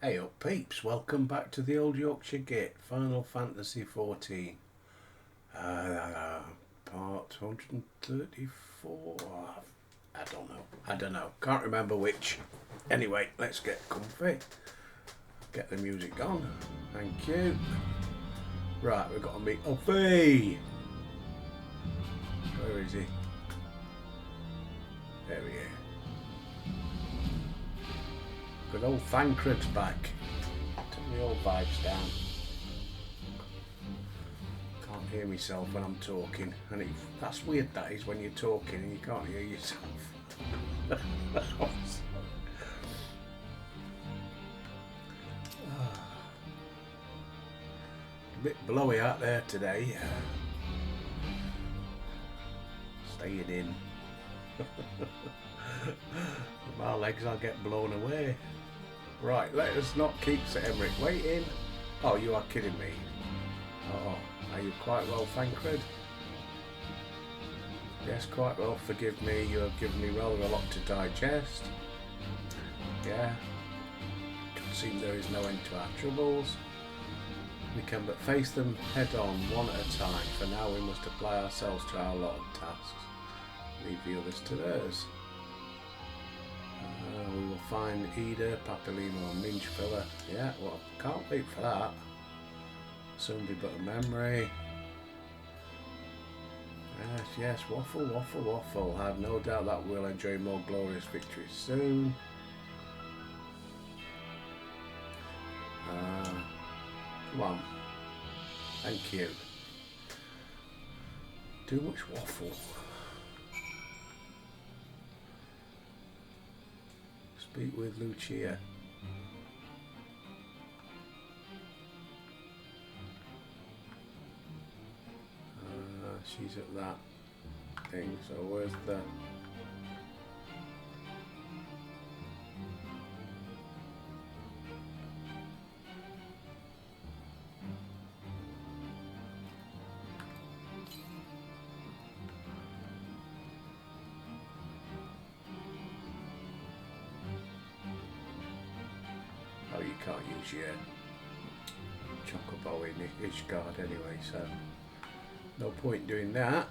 Hey up peeps, welcome back to the Old Yorkshire Gate, Final Fantasy 14. Part 134? I don't know, can't remember which. Anyway, let's get comfy. Get the music on, thank you. Right, we've got to meet Uffy. Where is he? There he is. Good old Thancred's back. Turn the old vibes down. Can't hear myself when I'm talking, and that's weird. That is when you're talking and you can't hear yourself. A bit blowy out there today. Staying in. My legs, I'll get blown away. Right, let us not keep Sir Emmerich waiting. Oh, you are kidding me. Oh, are you quite well, Thancred? Yes, quite well, forgive me. You have given me rather a lot to digest. Yeah. It would seem there is no end to our troubles. We can but face them head on, one at a time. For now we must apply ourselves to our lot of tasks. Leave the others to theirs. We will find Ida, Papilimo and Minchfiller. Yeah, well, can't wait for that. Somebody but a memory. Yes, waffle, waffle, waffle. I have no doubt that we'll enjoy more glorious victories soon. Come on. Thank you. Too much waffle. Speak with Lucia. She's at that thing, so where's the... Oh, you can't use your Chocobo in Ishgard anyway, so no point doing that.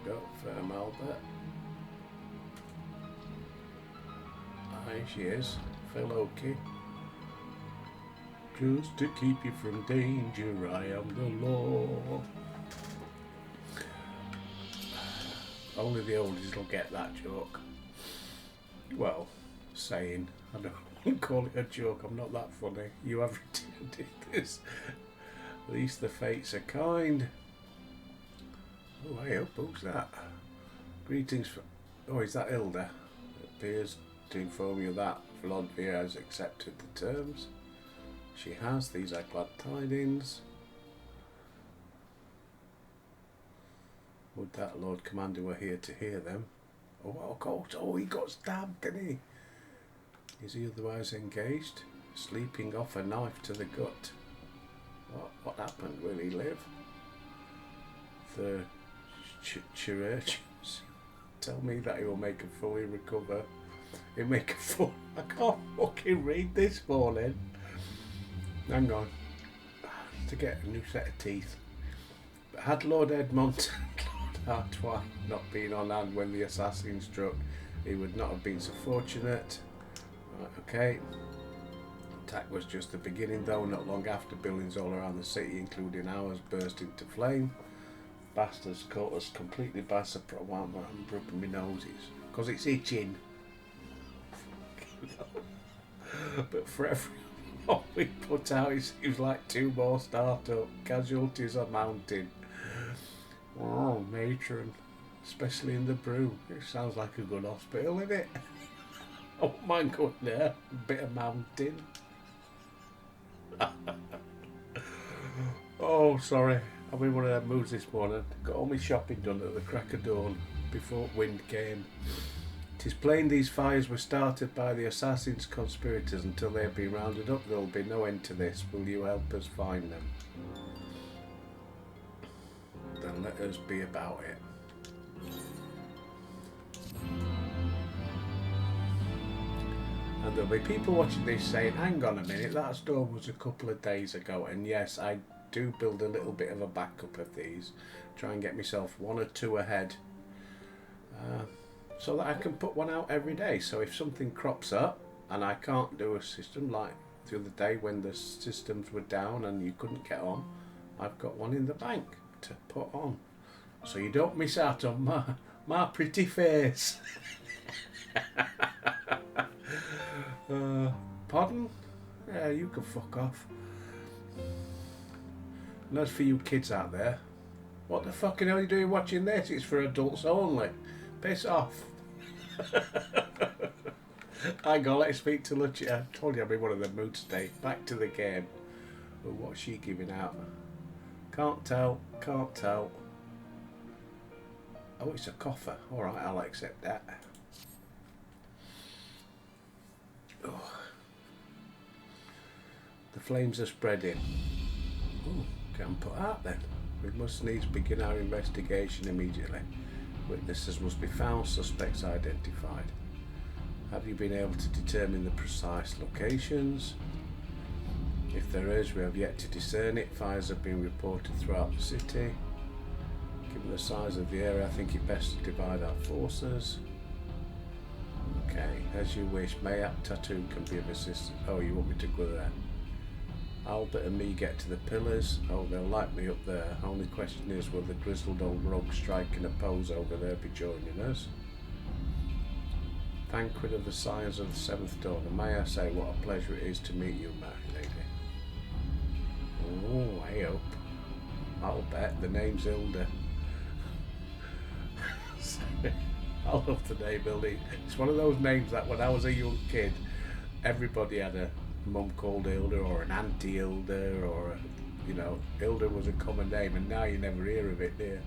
Go Firm Albert. Aye, she is. Phil Oakey. Just to keep you from danger, I am the law. Only the oldies will get that joke. Well, saying. I don't call it a joke, I'm not that funny. You have intended this. At least the fates are kind. Oh, hey up, who's that? Greetings from... Oh, is that Hilda? It appears to inform you that Volodvia has accepted the terms. She has. These are glad tidings. Would that Lord Commander were here to hear them. Oh, of course. Oh, he got stabbed, didn't he? Is he otherwise engaged? Sleeping off a knife to the gut. What happened? Will he live? The Churches tell me that he will make a fully recover. He'll make a full... I can't fucking read this morning. Hang on. To get a new set of teeth. But had Lord Edmond and Lord Artois not been on hand when the assassin struck, he would not have been so fortunate. Right, okay. Attack was just the beginning though. Not long after, buildings all around the city, including ours, burst into flame. Bastards caught us completely by surprise. Well, I'm rubbing my noses because it's itching. But for every one we put out, it seems like two more start up. Casualties are mounting. Oh, matron. Especially in the brew. It sounds like a good hospital, isn't it? I wouldn't mind going there. A bit of mountain. Oh, sorry. I'm in one of them moods this morning. Got all my shopping done at the crack of dawn before wind came. 'Tis plain these fires were started by the assassins' conspirators. Until they have been rounded up, there'll be no end to this. Will you help us find them? Then let us be about it. And there'll be people watching this saying, hang on a minute, that storm was a couple of days ago. And yes, I do build a little bit of a backup of these. Try and get myself one or two ahead. So that I can put one out every day. So if something crops up and I can't do a system, like the other day when the systems were down and you couldn't get on, I've got one in the bank to put on. So you don't miss out on my pretty face. Pardon? Yeah, you can fuck off. And as for you kids out there, what the fucking hell are you doing watching this? It's for adults only. Piss off. Hang on, let's speak to Lucia. I told you I'm in one of the moods today. Back to the game. But what's she giving out? Can't tell. Oh, it's a coffer. Alright, I'll accept that. Oh. The flames are spreading. Oh, can't put out then. We must needs begin our investigation immediately. Witnesses must be found, suspects identified. Have you been able to determine the precise locations? If there is, we have yet to discern it. Fires have been reported throughout the city. Given the size of the area, I think it best to divide our forces. Okay, as you wish. Mayhap Tattoo can be of assistance. Oh, you want me to go there? Albert and me get to the pillars. Oh, they'll light me up there. Only question is, will the grizzled old rogue striking a pose over there be joining us? Banquet of the Sires of the Seventh Dawn. And may I say what a pleasure it is to meet you, my lady. Oh, I hope. I'll bet the name's Hilda. I love the name Hilda. It's one of those names that when I was a young kid, everybody had a mum called Hilda or an auntie Hilda, or Hilda was a common name, and now you never hear of it, do you?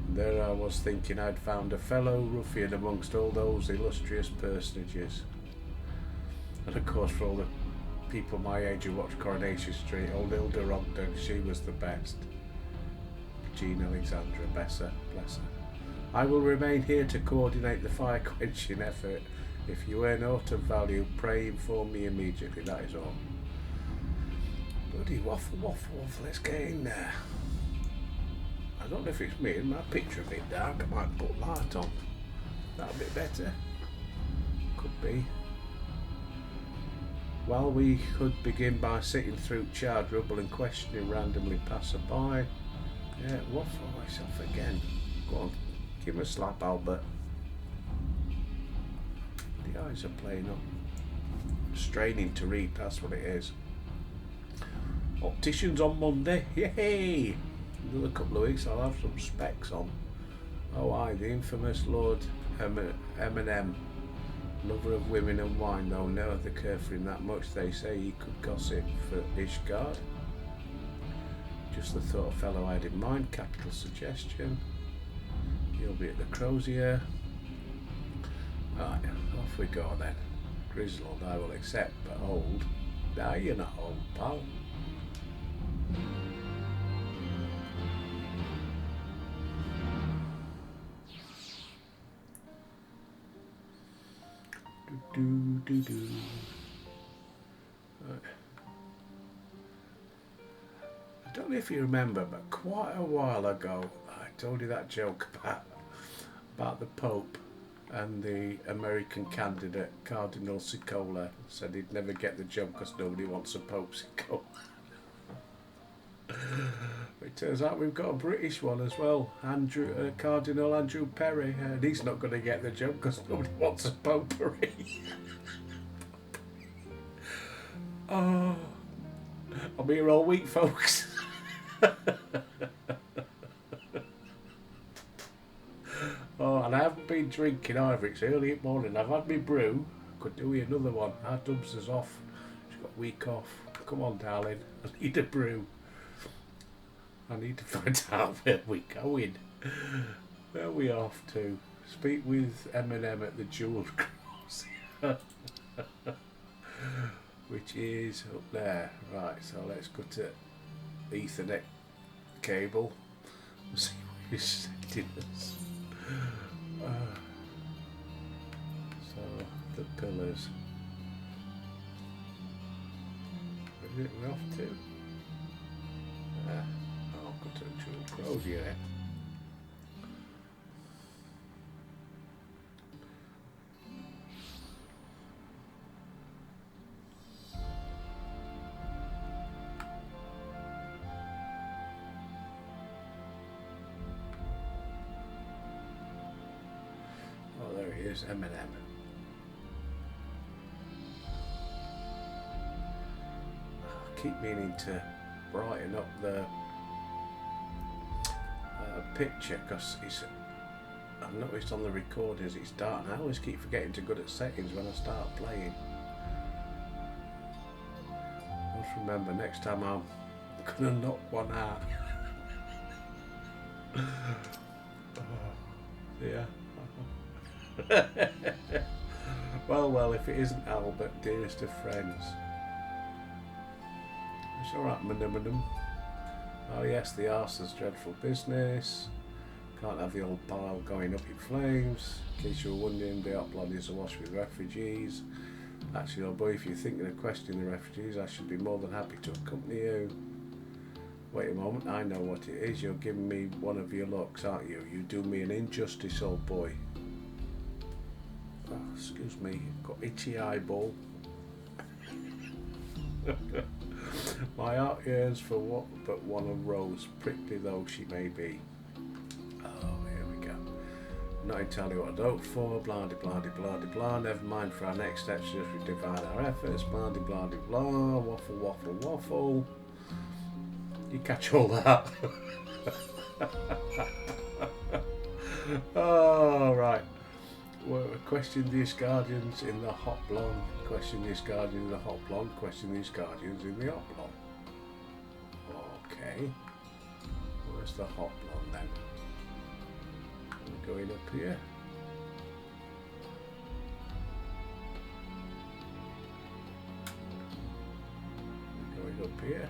There I was thinking I'd found a fellow ruffian amongst all those illustrious personages. And of course, for all the people my age who watched Coronation Street, old Hilda Ogden, she was the best. Jean Alexandra Besser, bless her. I will remain here to coordinate the fire quenching effort. If you earn aught of value, pray inform me immediately, that is all. Bloody waffle, let's get in there. I don't know if it's me, my picture a bit dark, I might put light on. That'll be better. Could be. Well, we could begin by sitting through charred rubble and questioning randomly passerby. Yeah, waffle myself again. Go on, give him a slap, Albert. The eyes are playing up. Straining to read, that's what it is. Opticians on Monday, yay! Another couple of weeks I'll have some specs on. Oh aye, the infamous Lord Eminem, lover of women and wine, though never the care for him that much. They say he could gossip for Ishgard. Just the thought of fellow I had in mind, capital suggestion. He'll be at the Crozier. Right, off we go then. Grizzled I will accept, but old. Nah, you're not old, pal. Do. Right. I don't know if you remember, but quite a while ago I told you that joke about the Pope and the American candidate Cardinal Cicola said he'd never get the job because nobody wants a Pope Cicola. It turns out we've got a British one as well, Cardinal Andrew Perry, and he's not going to get the job because nobody wants a popery. Oh, I'll be here all week, folks. Oh, and I haven't been drinking either. It's early in the morning. I've had my brew. Could do with another one. Our Dubs is off. She's got a week off. Come on, darling. I need a brew. I need to find out where we're going. Where are we off to? Speak with Eminem at the Jewel Cross. Which is up there. Right, so let's go to Ethernet cable. See what he's sending us. So, the pillars. Where are we off to? I'll go to the Jewel Crows, yeah. Oh, there he is, Eminem. I keep meaning to brighten up the picture because I've noticed on the recordings it's dark and I always keep forgetting to go to settings when I start playing. Just remember next time I'm gonna knock one out. Yeah. Well, if it isn't Albert, dearest of friends. It's alright, manum. Oh yes, the arse's dreadful business. Can't have the old pile going up in flames. In case you were wondering, the Oplon is awash with refugees. Actually, old boy, if you're thinking of questioning the refugees, I should be more than happy to accompany you. Wait a moment, I know what it is. You're giving me one of your looks, aren't you? You do me an injustice, old boy. Oh, excuse me, got itchy eyeball. My heart yearns for what but one of Rose, prickly though she may be. Oh, here we go. Not entirely what I hope for, blah de blah de blah de blah. Never mind for our next steps, just we divide our efforts, blah de blah de blah, waffle waffle waffle. You catch all that? Oh, right. Well, question these guardians in the hot blonde. Question these guardians in the hot blonde. Question these guardians in the hot blonde. Okay. Where's the hot blonde then? We're going up here. We're going up here.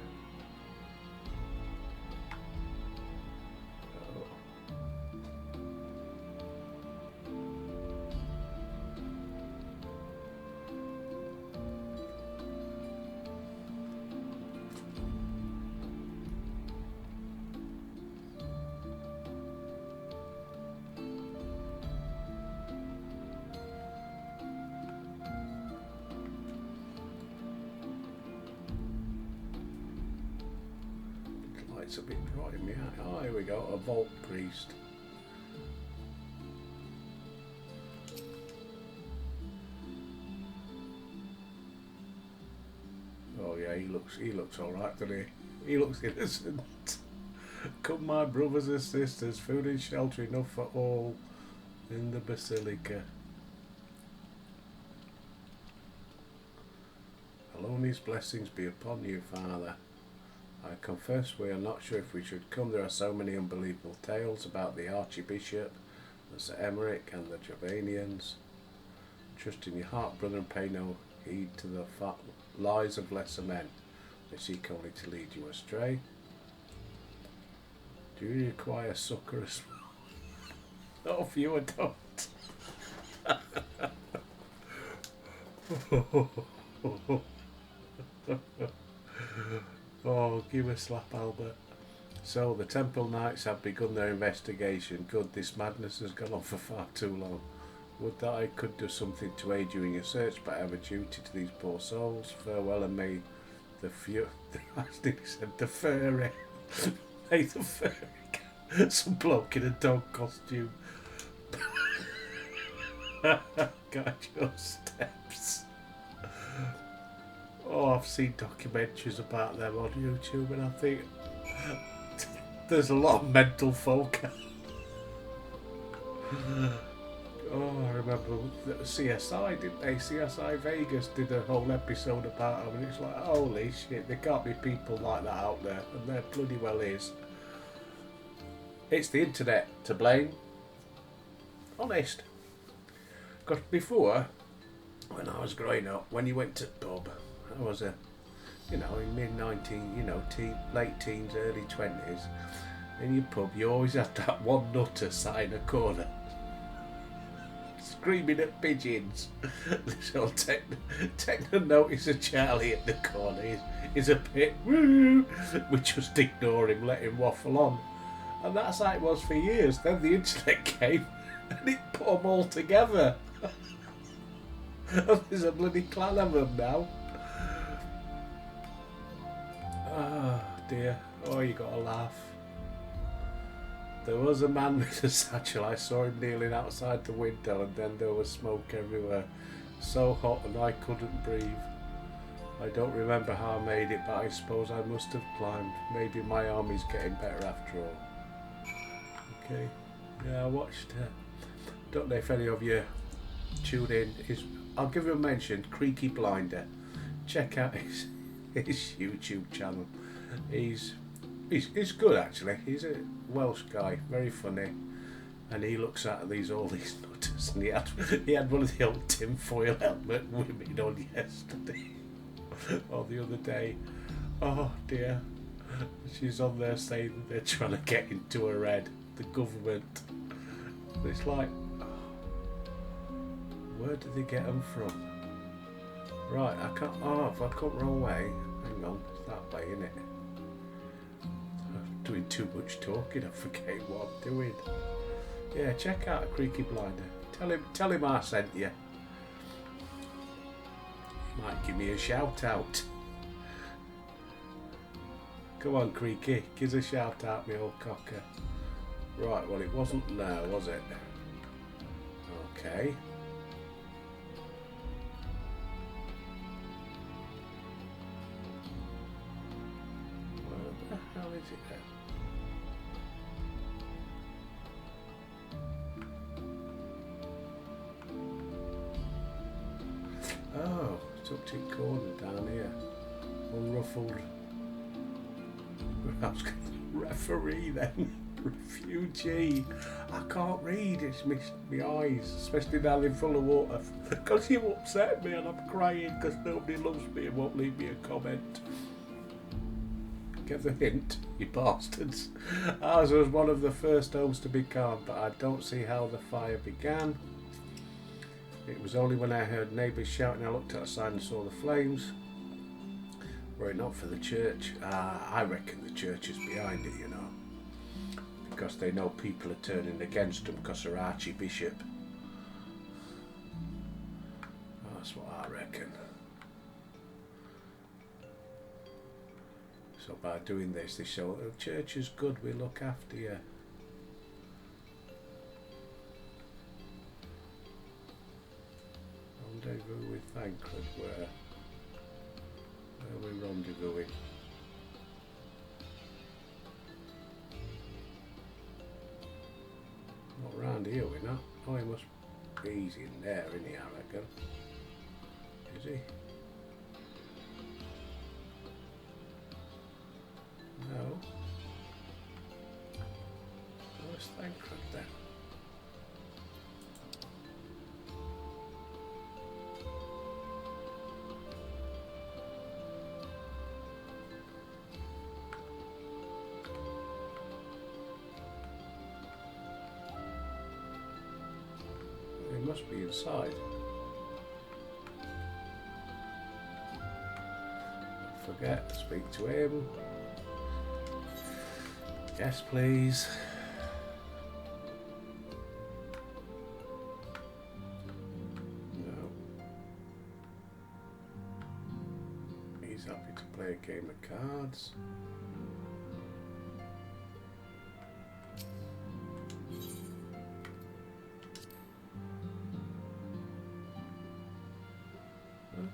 It's a bit bright in my eye. Oh, here we go, a vault priest. Oh yeah, he looks alright, doesn't he? He looks innocent. Come my brothers and sisters, food and shelter enough for all in the basilica. Alone his blessings be upon you, Father. I confess we are not sure if we should come. There are so many unbelievable tales about the Archbishop, the Sir Emmerich and the Jovanians. Trust in your heart, brother, and pay no heed to the lies of lesser men. They seek only to lead you astray. Do you require succour as well? Not if you don't. Oh, give a slap, Albert. So, the Temple Knights have begun their investigation. Good, this madness has gone on for far too long. Would that I could do something to aid you in your search, but I have a duty to these poor souls. Farewell, and may the the furry. May the furry. Some bloke in a dog costume. Guide your steps. Oh, I've seen documentaries about them on YouTube, and I think there's a lot of mental folk. Oh, I remember CSI, didn't they? CSI Vegas did a whole episode about them, and it's like, holy shit, there can't be people like that out there, and there bloody well is. It's the internet to blame. Honest. Because before, when I was growing up, when you went to pub, I was in mid-19, late teens, early 20s, in your pub, you always had that one nutter sat in a corner, screaming at pigeons. So take no notice of Charlie at the corner. He's a bit, woo, we just ignore him, let him waffle on. And that's how it was for years. Then the internet came and it put them all together. There's a bloody clan of them now. Oh dear. Oh, you gotta laugh. There was a man with a satchel. I saw him kneeling outside the window, and then there was smoke everywhere. So hot and I couldn't breathe. I don't remember how I made it, but I suppose I must have climbed. Maybe my arm is getting better after all. Okay. Yeah, I watched. Don't know if any of you tune in. I'll give him a mention. Creaky Blinder. Check out his YouTube channel. He's good actually. He's a Welsh guy, very funny, and he looks at all these nutters. And he had one of the old tinfoil helmet women on yesterday or the other day. Oh dear. She's on there saying that they're trying to get into her head, the government. It's like, where do they get them from? Right, I can't. Oh, if I come wrong way. Hang on, it's that way, isn't it? I'm doing too much talking. I forget what I'm doing. Yeah, check out Creaky Blinder. Tell him I sent you. He might give me a shout out. Come on, Creaky, give us a shout out, me old cocker. Right, well, it wasn't there, was it? Okay. Where the hell is it then? Oh, tucked in corner down here. Unruffled. I was going to referee then. Refugee. I can't read. It's my eyes, especially now they're full of water. Because you upset me and I'm crying because nobody loves me and won't leave me a comment. Get the hint, you bastards. Ours was one of the first homes to be calmed, but I don't see how the fire began. It was only when I heard neighbours shouting I looked outside and saw the flames. Were it not for the church, I reckon the church is behind it, because they know people are turning against them because they're Archbishop. That's what I reckon. So by doing this, they show the church is good, we look after you. Rendezvous with Thancred, where are we rendezvousing? Not round here, we're not. Oh, he must be easy in there, isn't he, I reckon? Is he? No. Where's Thancred then? He must be inside. Forget to speak to him. Yes, please. No. He's happy to play a game of cards.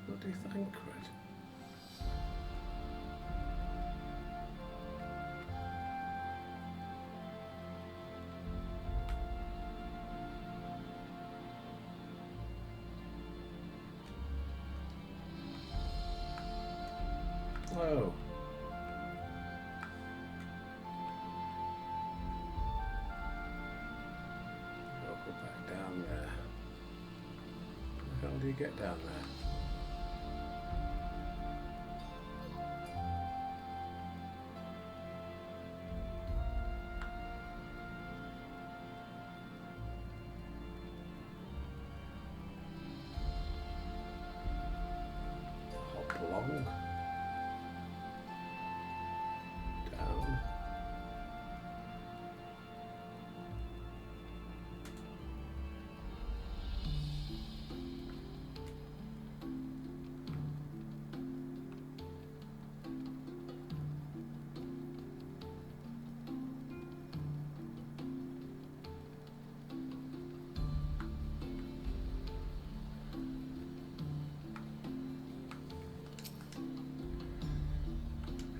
Bloody Thancred. go. I'll go back down there. How do you get down there? Along, down,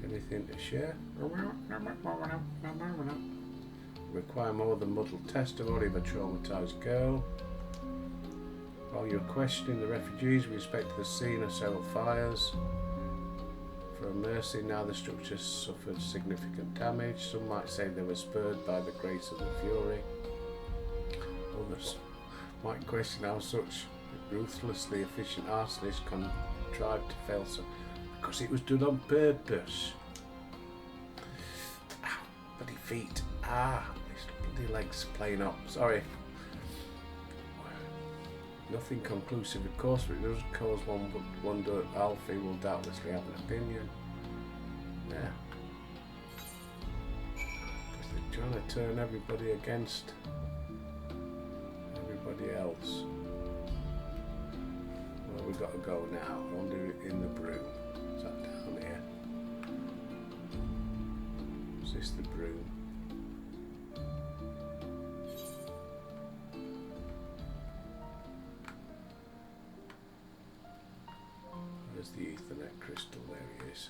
anything to share? Require more than muddled testimony of a traumatised girl. While you're questioning the refugees with respect to the scene of several fires, for a mercy, now the structure suffered significant damage. Some might say they were spurred by the grace of the fury. Others might question how such ruthlessly efficient arsonists contrived to fail so, because it was done on purpose. Ow, bloody feet. These bloody legs playing up. Sorry. Nothing conclusive, of course, but it does cause one wonder. Alfie will doubtlessly have an opinion. Yeah. Because they're trying to turn everybody against everybody else. Well, we've got to go now. I wonder in the broom. Is that down here? Is this the broom? There's the Ethernet crystal, there he is.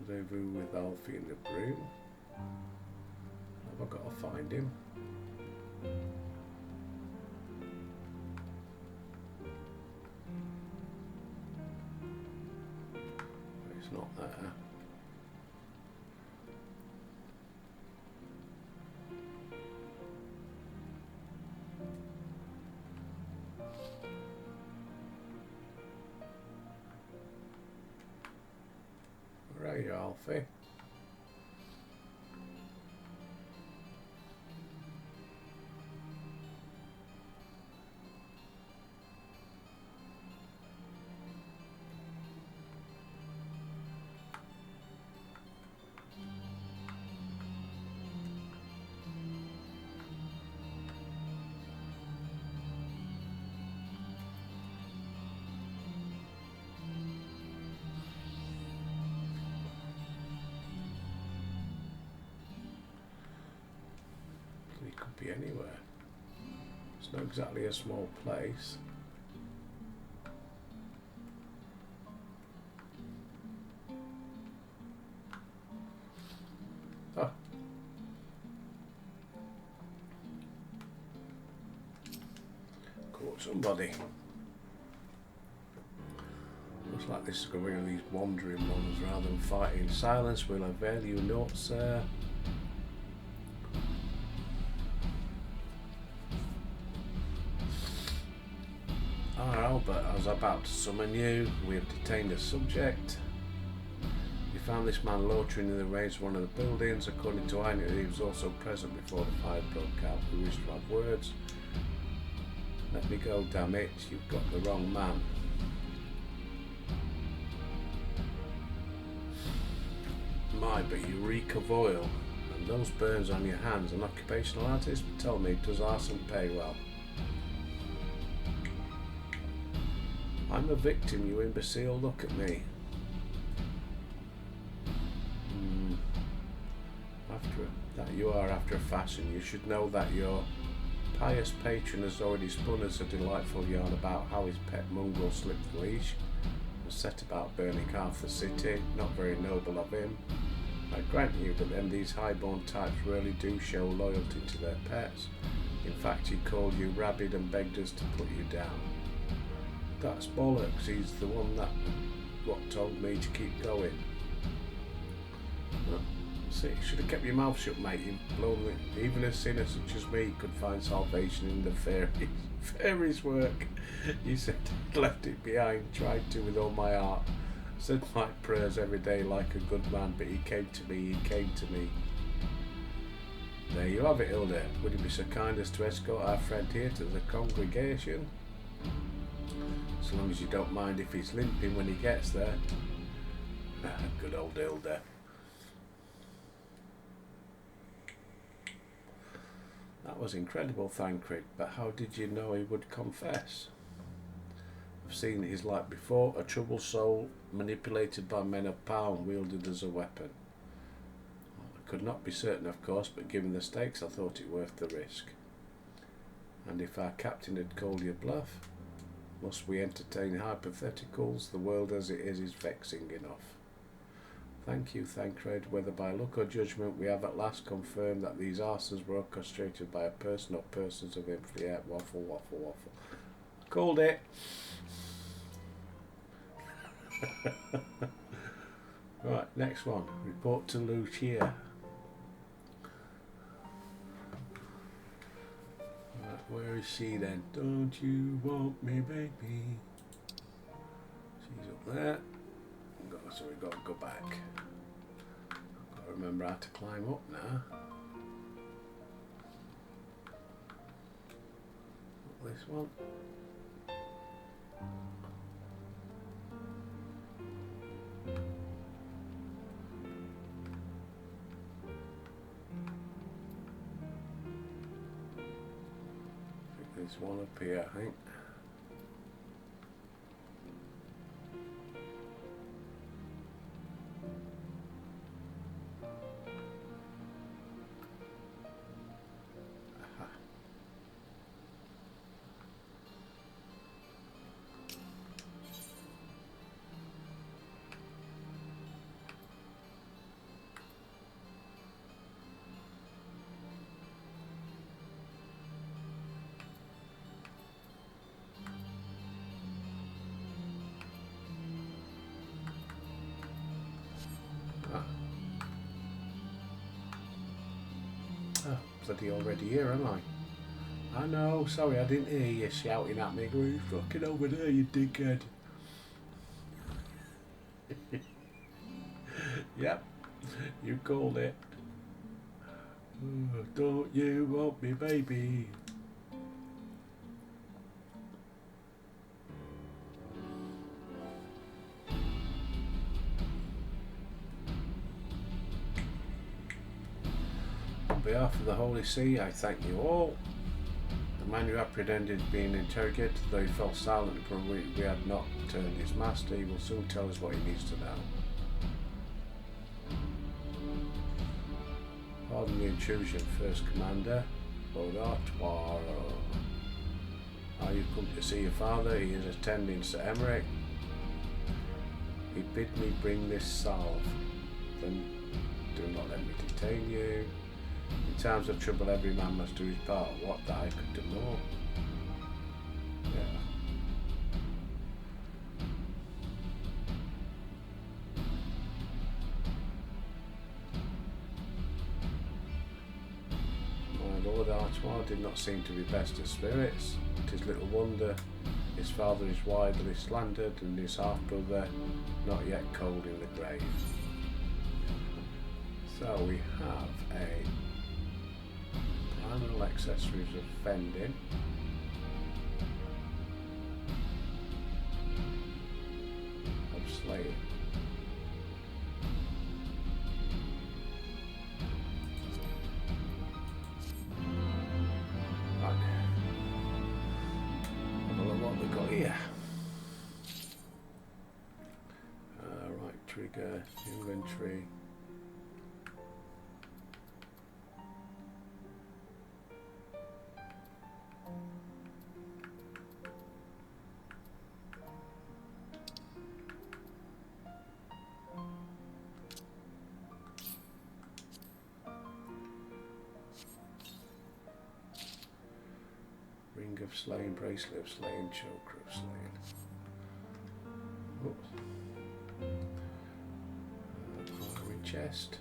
Rendezvous with Alfie in the broom. Have I got to find him? It's not there. Where are you, Alfie? He could be anywhere. It's not exactly a small place. Oh. Caught somebody. Looks like this is going to be one of these wandering ones rather than fighting. Silence will avail you naught, sir. Albert, I was about to summon you. We have detained a subject. We found this man loitering in the range of one of the buildings. According to Anya, he was also present before the fire broke out. We wish to have words. Let me go, damn it. You've got the wrong man. My, but you reek of oil. And those burns on your hands. An occupational artist? Tell me, does arson pay well? I'm a victim, you imbecile. Look at me. After that, you are after a fashion. You should know that your pious patron has already spun us a delightful yarn about how his pet mongrel slipped the leash and set about burning half the city. Not very noble of him, I grant you, but then these highborn types really do show loyalty to their pets. In fact, he called you rabid and begged us to put you down. That's bollocks. He's the one that told me to keep going. Well, see, you should have kept your mouth shut, mate. You blown. Even a sinner such as me could find salvation in the fairies' work. He said he'd left it behind, tried to with all my heart. Said my prayers every day like a good man, but he came to me. There you have it, Hilda. Would you be so kind as to escort our friend here to the congregation? So long as you don't mind if he's limping when he gets there. Good old Hilda. That was incredible, Thancred, but how did you know he would confess? I've seen his like before, a troubled soul manipulated by men of power and wielded as a weapon. I could not be certain, of course, but given the stakes I thought it worth the risk. And if our captain had called you bluff, must we entertain hypotheticals? The world as it is vexing enough. Thank you, Thancred. Whether by luck or judgment, we have at last confirmed that these arses were orchestrated by a person or persons of influence. Yeah, waffle. Called it. Right, next one. Report to Lucia. Right, where is she then? Don't you want me, baby? She's up there. So we've got to go back. I've got to remember how to climb up now. Not this one. There's one up here, I think. Bloody already here, am I? I know, sorry, I didn't hear you shouting at me, going, fucking over there, you dickhead. Yep, you called it. Oh, don't you want me, baby? On behalf of the Holy See, I thank you all. The man who apprehended being interrogated, though he fell silent and we had not turned his master, he will soon tell us what he needs to know. Pardon the intrusion, First Commander. Lord Artois. Are you come to see your father? He is attending Sir Emmerich. He bid me bring this salve. Then do not let me detain you. In times of trouble, every man must do his part. What that I could do more? Yeah. My Lord Artois did not seem to be best of spirits. It is little wonder his father is widely slandered and his half-brother not yet cold in the grave. So we have a primal accessories of fending. Of slaying. Right. Have a look what we've got here. Right, trigger, inventory. Ring of slain, bracelet of slain, choker of slain. Oops. Armory chest.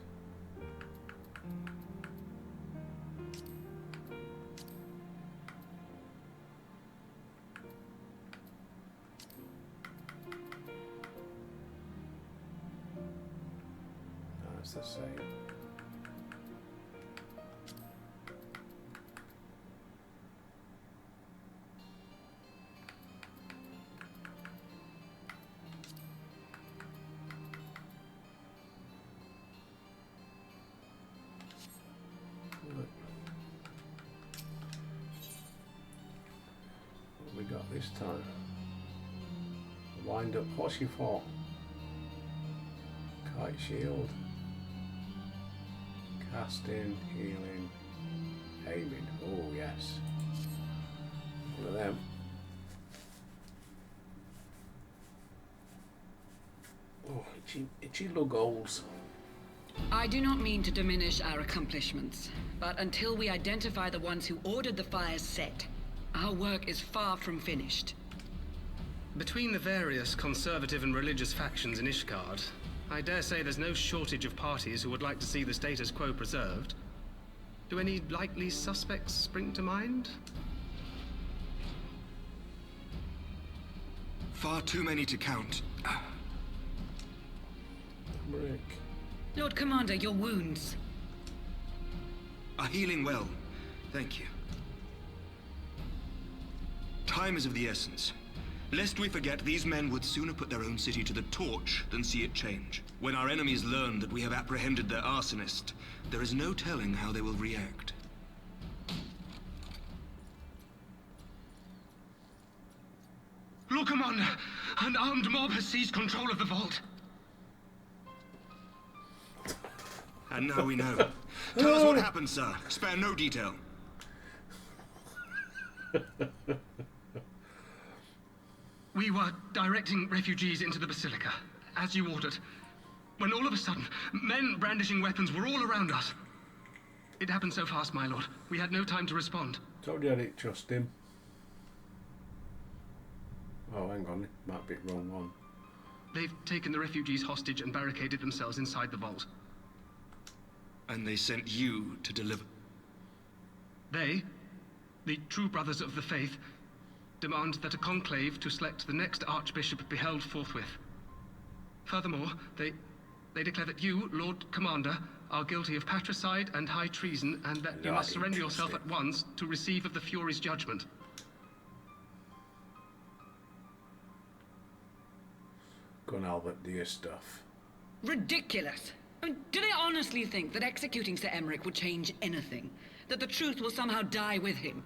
That's the same. What we got this time? Wind up horsey form. Kite shield. Casting, healing, aiming. Oh yes. One of them. Oh, itchy lug holes. I do not mean to diminish our accomplishments, but until we identify the ones who ordered the fires set, our work is far from finished. Between the various conservative and religious factions in Ishgard, I dare say there's no shortage of parties who would like to see the status quo preserved. Do any likely suspects spring to mind? Far too many to count. Rick. Lord Commander, your wounds. Are healing well. Thank you. Time is of the essence. Lest we forget, these men would sooner put their own city to the torch than see it change. When our enemies learn that we have apprehended their arsonist, there is no telling how they will react. Lord Commander, an armed mob has seized control of the vault. And now we know. Tell us what happened, sir. Spare no detail. We were directing refugees into the Basilica, as you ordered, when all of a sudden, men brandishing weapons were all around us. It happened so fast, my lord. We had no time to respond. Told you I didn't trust him. Oh, hang on. Might be the wrong one. They've taken the refugees hostage and barricaded themselves inside the vault. And they sent you to deliver. They, the true brothers of the faith, demand that a conclave to select the next archbishop be held forthwith. Furthermore, they declare that you, Lord Commander, are guilty of patricide and high treason, and that you must surrender yourself at once to receive of the Fury's judgment. Go on, Albert, do your stuff. Ridiculous! I mean, do they honestly think that executing Sir Emmerich would change anything? That the truth will somehow die with him?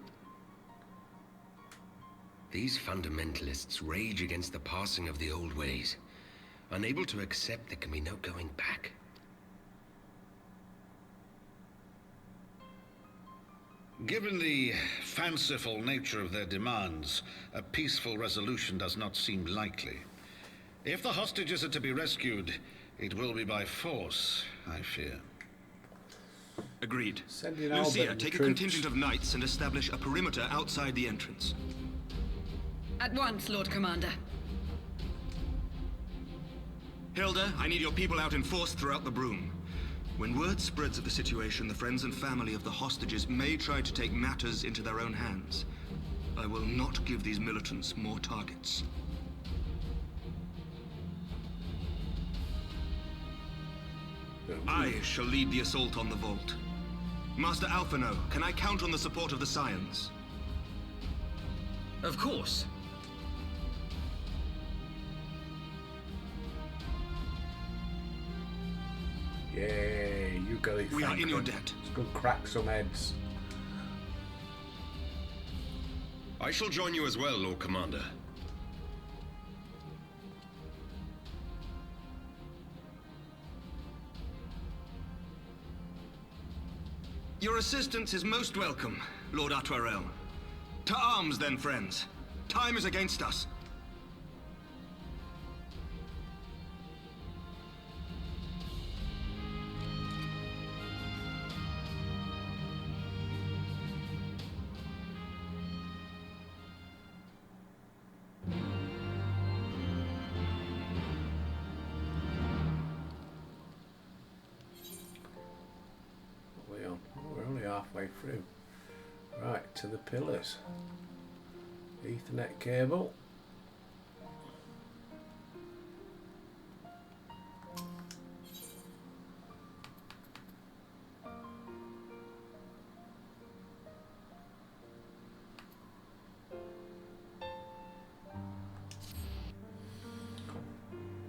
These fundamentalists rage against the passing of the old ways, unable to accept there can be no going back. Given the fanciful nature of their demands, a peaceful resolution does not seem likely. If the hostages are to be rescued, it will be by force, I fear. Agreed. Sending Lucia, Albert take a troops. contingent of knights and establish a perimeter outside the entrance. At once, Lord Commander. Hilda, I need your people out in force throughout the Broom. When word spreads of the situation, the friends and family of the hostages may try to take matters into their own hands. I will not give these militants more targets. I shall lead the assault on the vault. Master Alphino, can I count on the support of the Scions? Of course. Yay, you got it. We are in your Franklin. debt. Let's go crack some heads. I shall join you as well, Lord Commander. Your assistance is most welcome, Lord Atwarel. To arms, then, friends. Time is against us. halfway through. Right, to the pillars. Ethernet cable.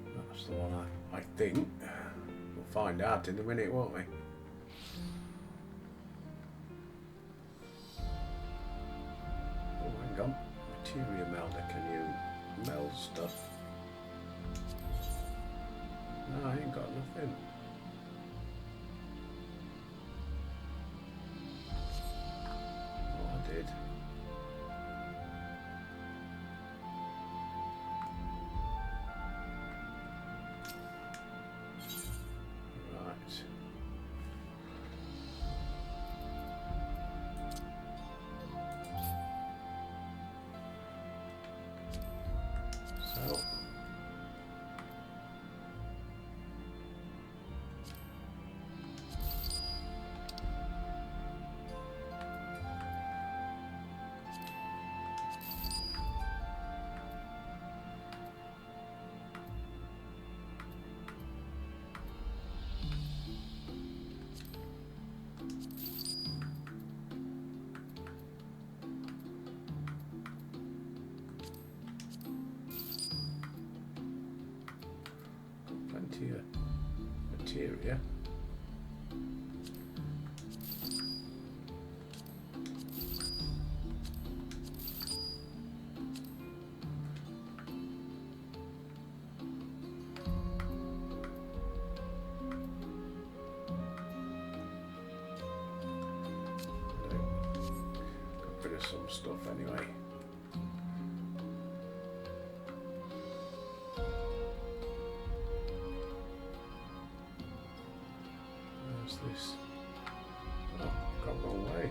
That's the one I think. We'll find out in a minute, won't we? Oh, hang on. Materia melder, can you meld stuff? No, I ain't got nothing. Oh, I did. Right. So. Plenty of materia. Got rid of some stuff anyway. Where's this? Oh, gone the wrong way.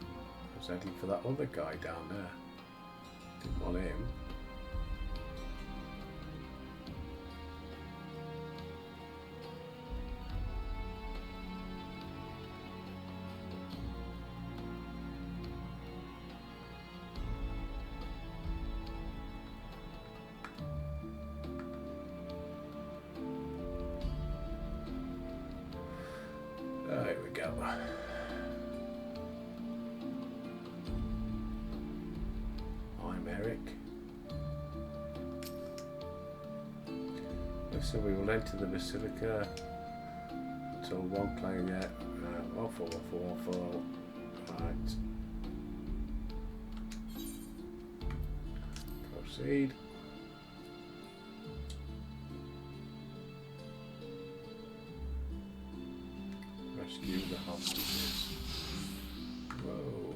I was heading for that other guy down there. Didn't want him. There we go. I'm Eric. So we will enter the Basilica until one player yet. Waffle. Right. Proceed. Rescue the hostages. Whoa.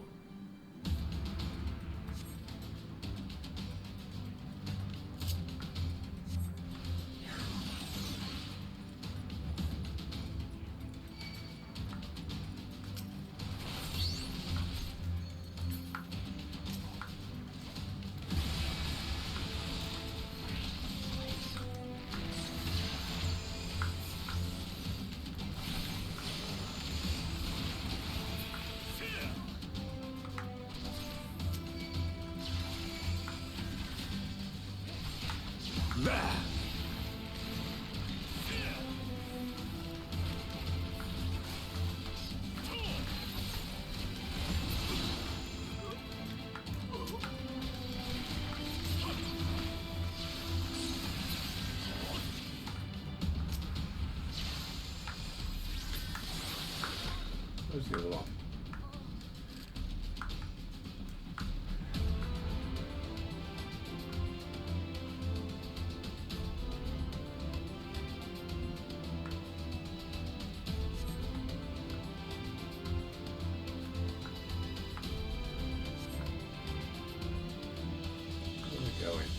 Where's the other one? Where are we going?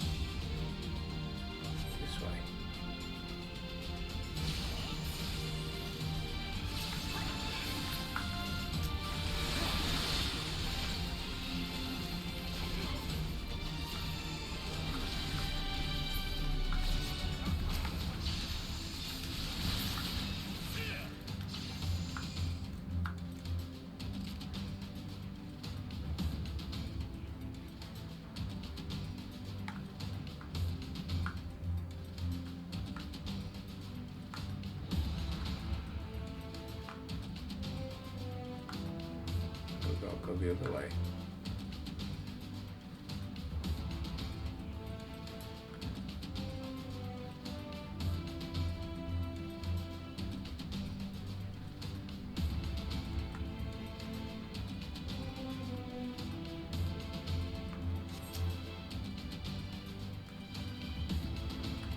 This way. got to go the other way.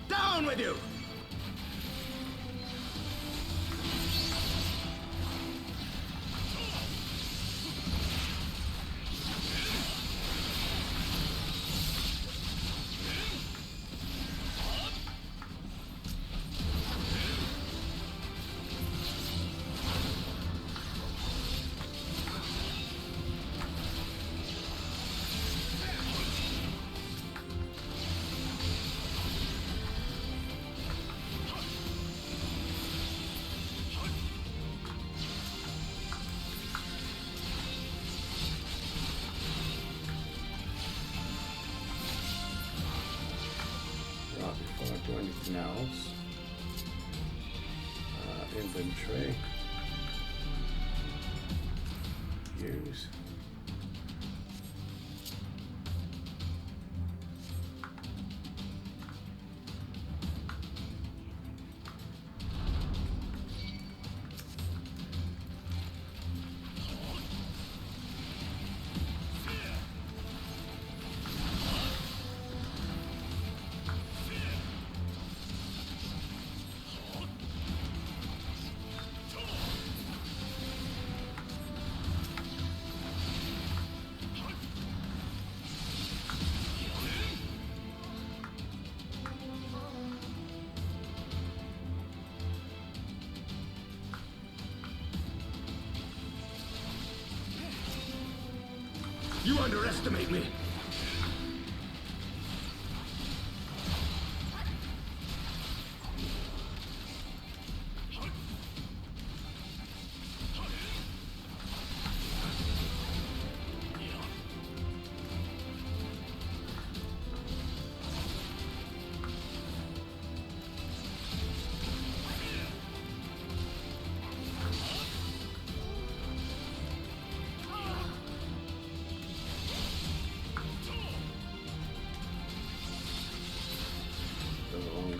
Down with you! Before I do anything else, inventory, use. You underestimate me.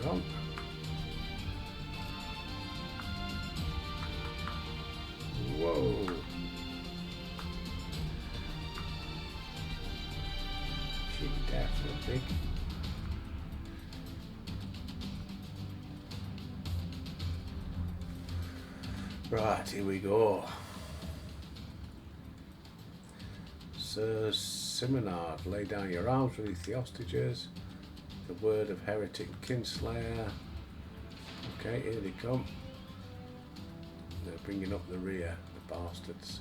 Gone. Whoa. She's definitely big. Right, here we go. Sir Simonard, lay down your arms, release the hostages. The word of heretic Kinslayer. Okay, here they come. They're bringing up the rear, the bastards.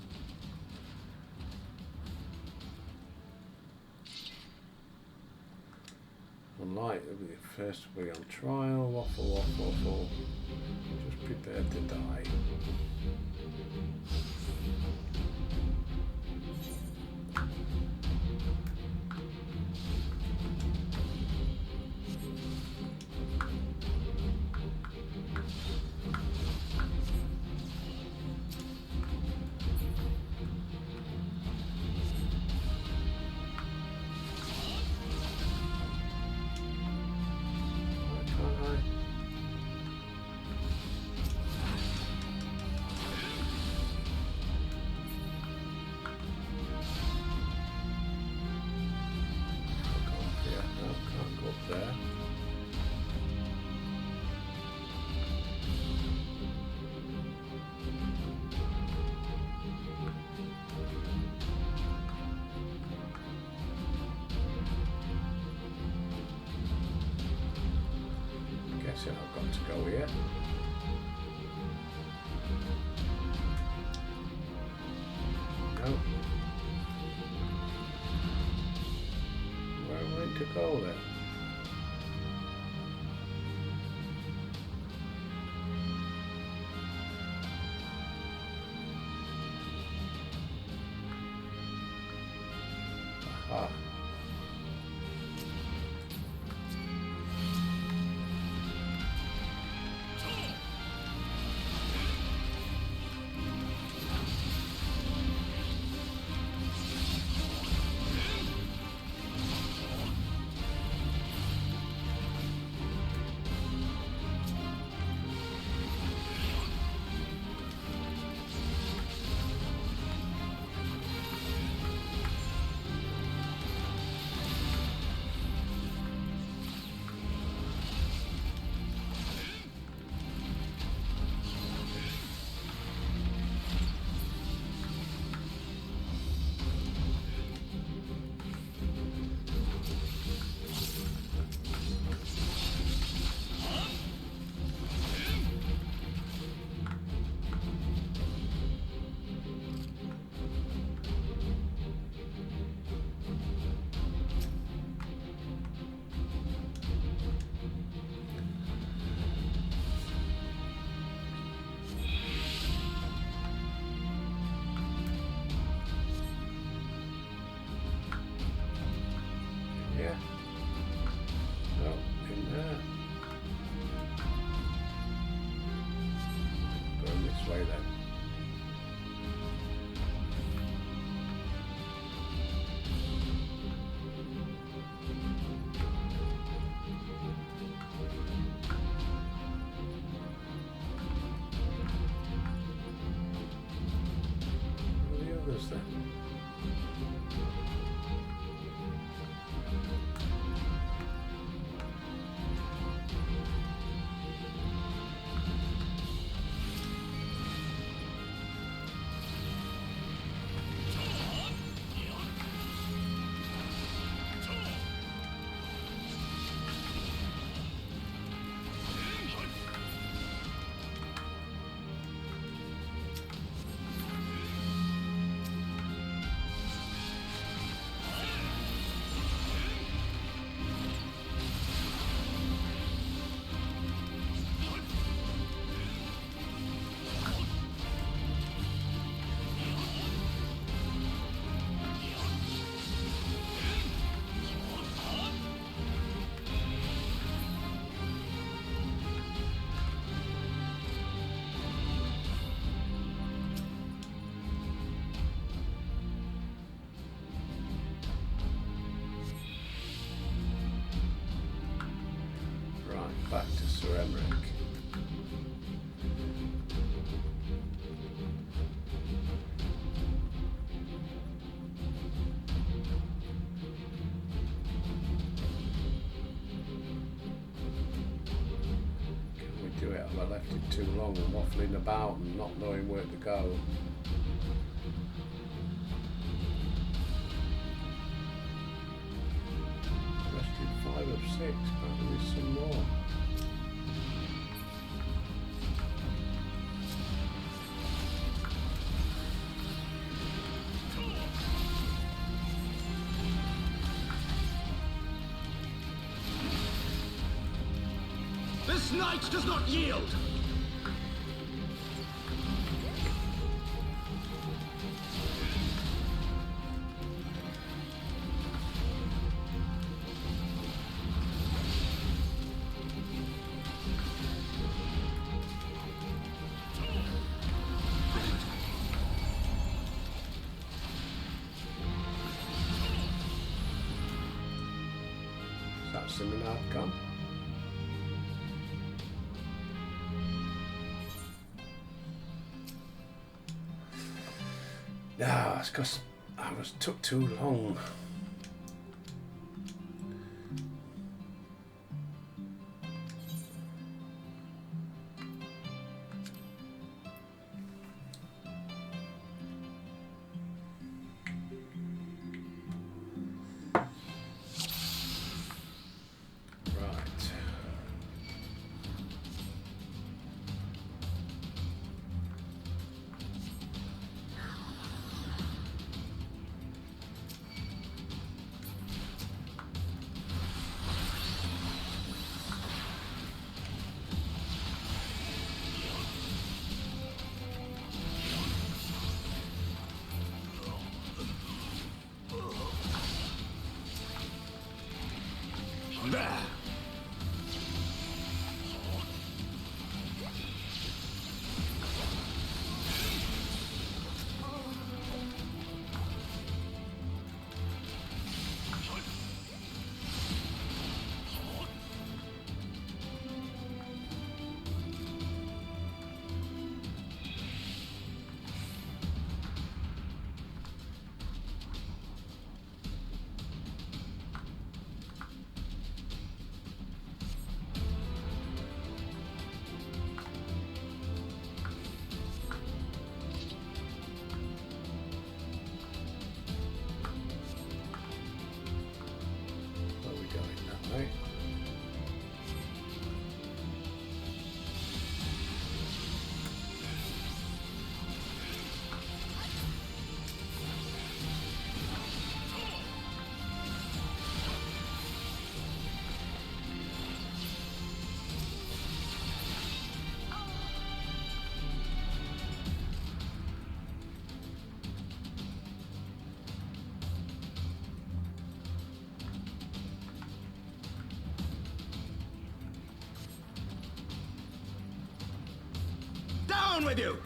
Unlike the first to be on trial, waffle, waffle, waffle. Just prepare to die. Guessing I've got to go here. No. Where am I to go then? Aha. others then. Back to Sir Emmerich. Can we do it? Have I left it too long and waffling about and not knowing where to go? Rested 5 of 6, but there's some more. This knight does not yield! That's an outcome. No, it's because I took too long. There! Down with you!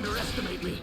underestimate me.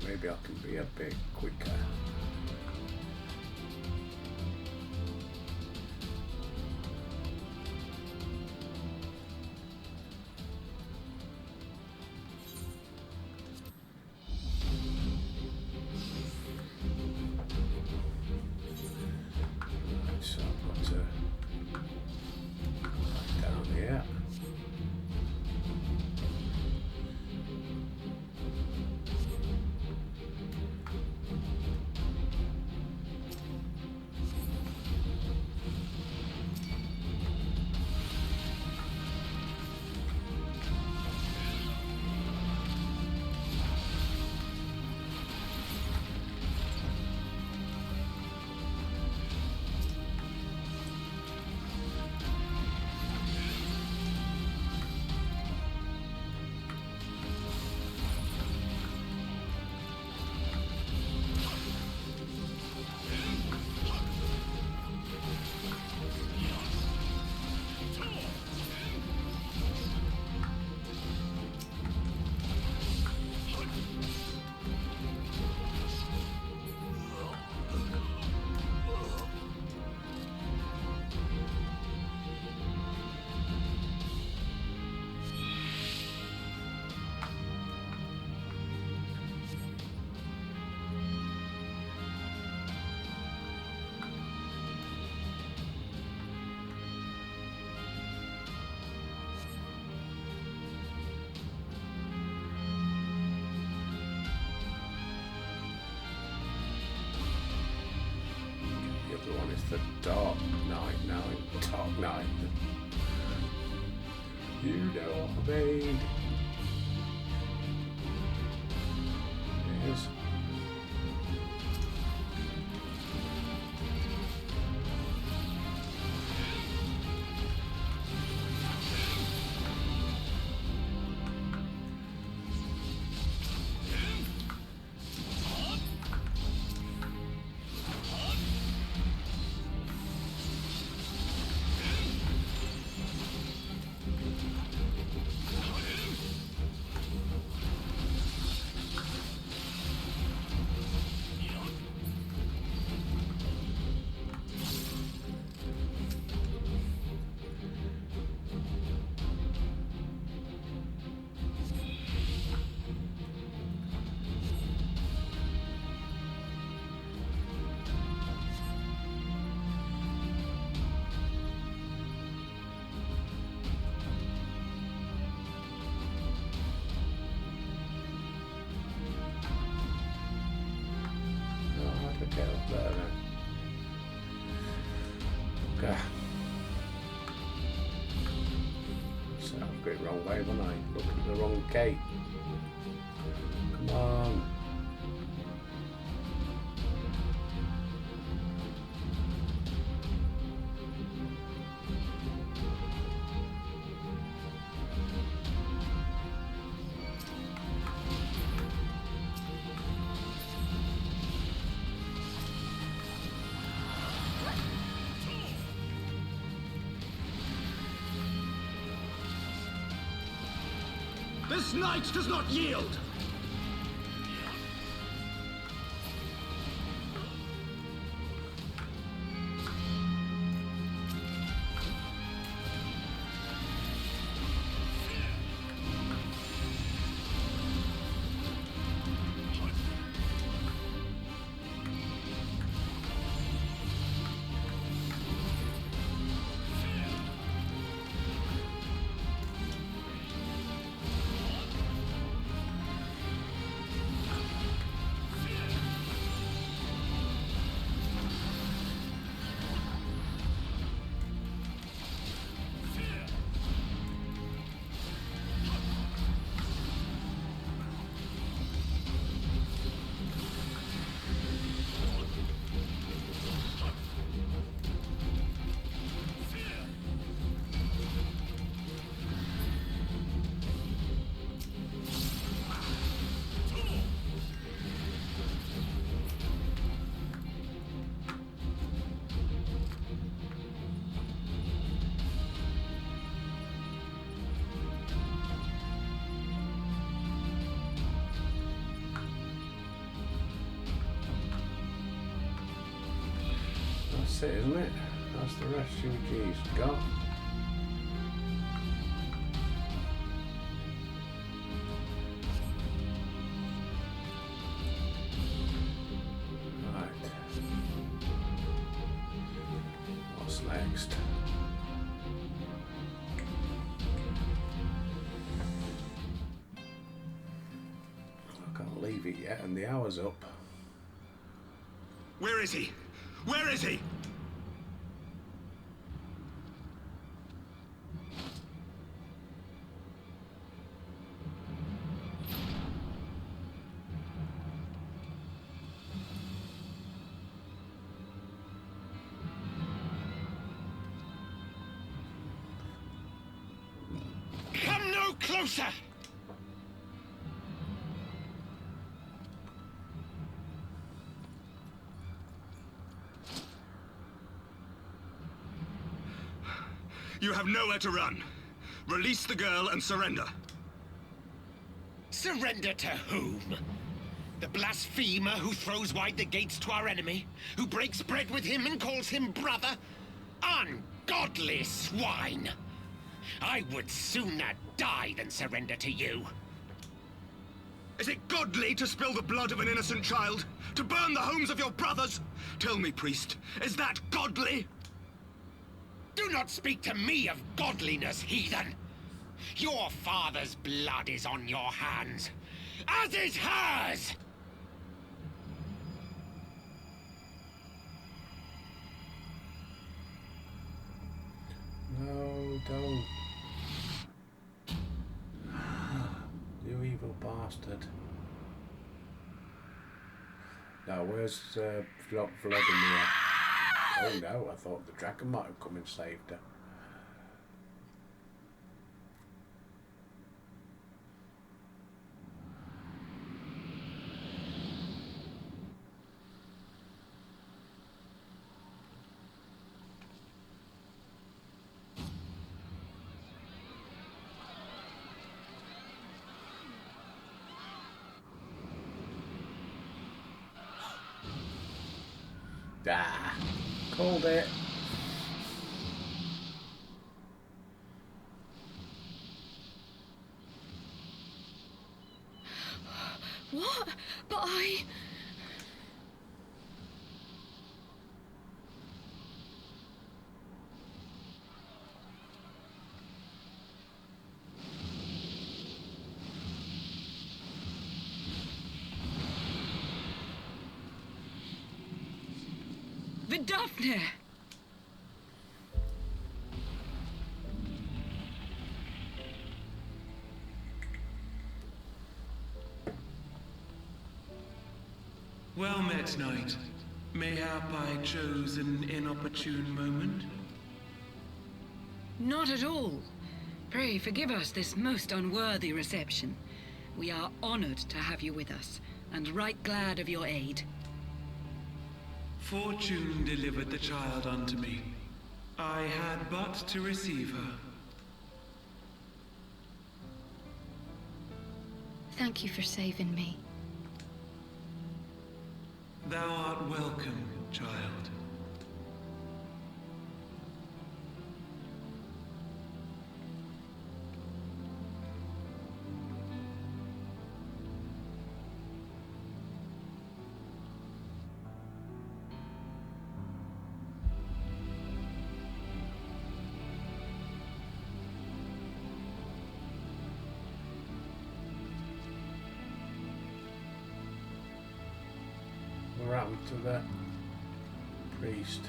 Maybe I can be a bit quicker. Right, so I've got to down here. One is the Dark Knight now. Dark Knight. You know what I mean. Yes. Get up there then. Okay. So I've got it wrong way, haven't I? Look at the wrong gate. Come on. This knight does not yield! that's it, isn't it? That's the refugees got. Right. What's next? I can't leave it yet, and the hour's up. Where is he? Where is he? Come no closer! You have nowhere to run. Release the girl and surrender. Surrender to whom? The blasphemer who throws wide the gates to our enemy? Who breaks bread with him and calls him brother? Ungodly swine! I would sooner die than surrender to you. Is it godly to spill the blood of an innocent child? To burn the homes of your brothers? Tell me, priest, is that godly? Do not speak to me of godliness, heathen! Your father's blood is on your hands, as is hers! No, don't. You evil bastard. Now, where's Vladimir? Oh no, I thought the dragon might have come and saved her. Ah, called it. What? But I... Vidofnir! Well met, knight. Mayhap I chose an inopportune moment? Not at all. Pray forgive us this most unworthy reception. We are honored to have you with us, and right glad of your aid. Fortune delivered the child unto me. I had but to receive her. Thank you for saving me. Thou art welcome, child. What happened to the priest?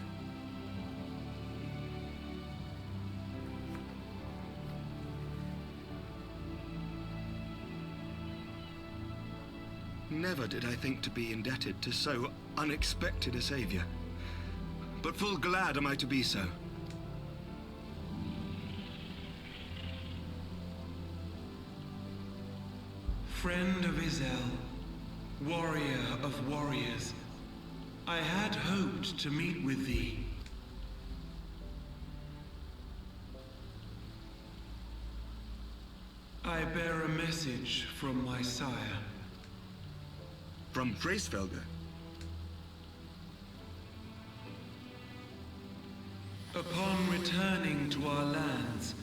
Never did I think to be indebted to so unexpected a savior. But full glad am I to be so. Friend of Izel, warrior of warriors, I had hoped to meet with thee. I bear a message from my sire. From Freysfelder. Upon returning to our lands,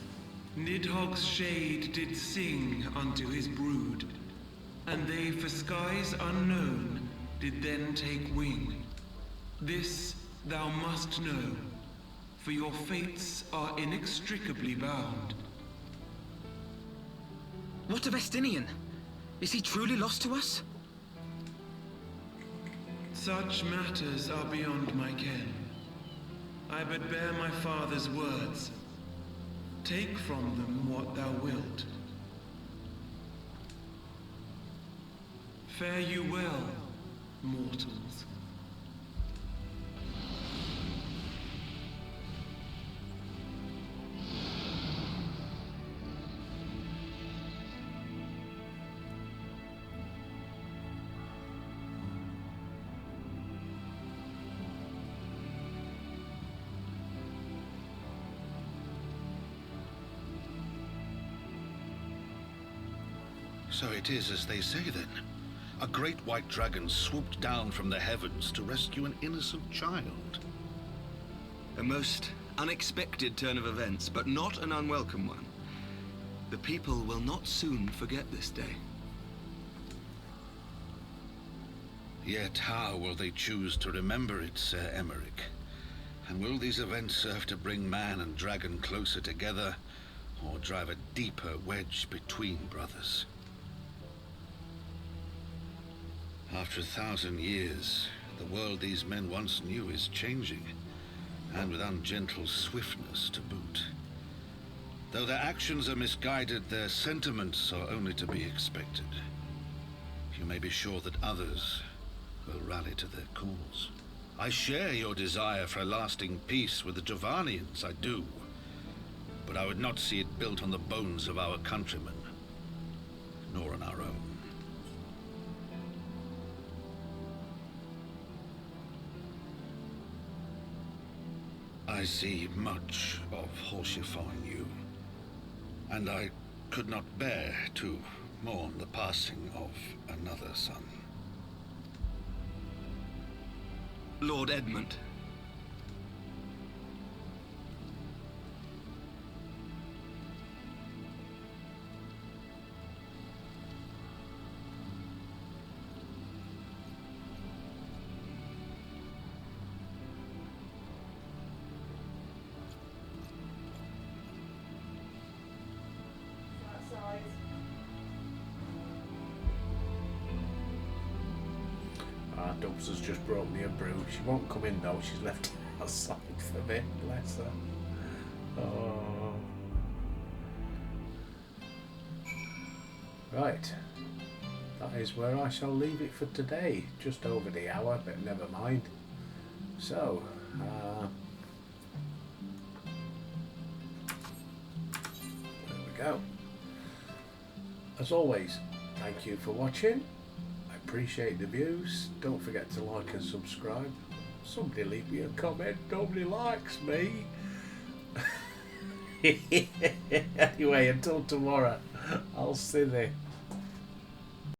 Nidhogg's shade did sing unto his brood, and they for skies unknown did then take wing. This thou must know, for your fates are inextricably bound. What of Estinian? Is he truly lost to us? Such matters are beyond my ken. I but bear my father's words. Take from them what thou wilt. Fare you well, mortals. So it is as they say then. A great white dragon swooped down from the heavens to rescue an innocent child. A most unexpected turn of events, but not an unwelcome one. The people will not soon forget this day. Yet how will they choose to remember it, Sir Emeric? And will these events serve to bring man and dragon closer together, or drive a deeper wedge between brothers? After 1,000 years, the world these men once knew is changing, and with ungentle swiftness to boot. Though their actions are misguided, their sentiments are only to be expected. You may be sure that others will rally to their cause. I share your desire for a lasting peace with the Jovanians, I do. But I would not see it built on the bones of our countrymen, nor on our own. I see much of Horsefar in you, and I could not bear to mourn the passing of another son. Lord Edmund. Dubs has just brought me a brew. She won't come in though, she's left it outside for me, bless her. Oh. Right, that is where I shall leave it for today. Just over the hour, but never mind. So, there we go. As always, thank you for watching. Appreciate the views. Don't forget to like and subscribe. Somebody leave me a comment. Nobody likes me. Anyway, until tomorrow, I'll see you.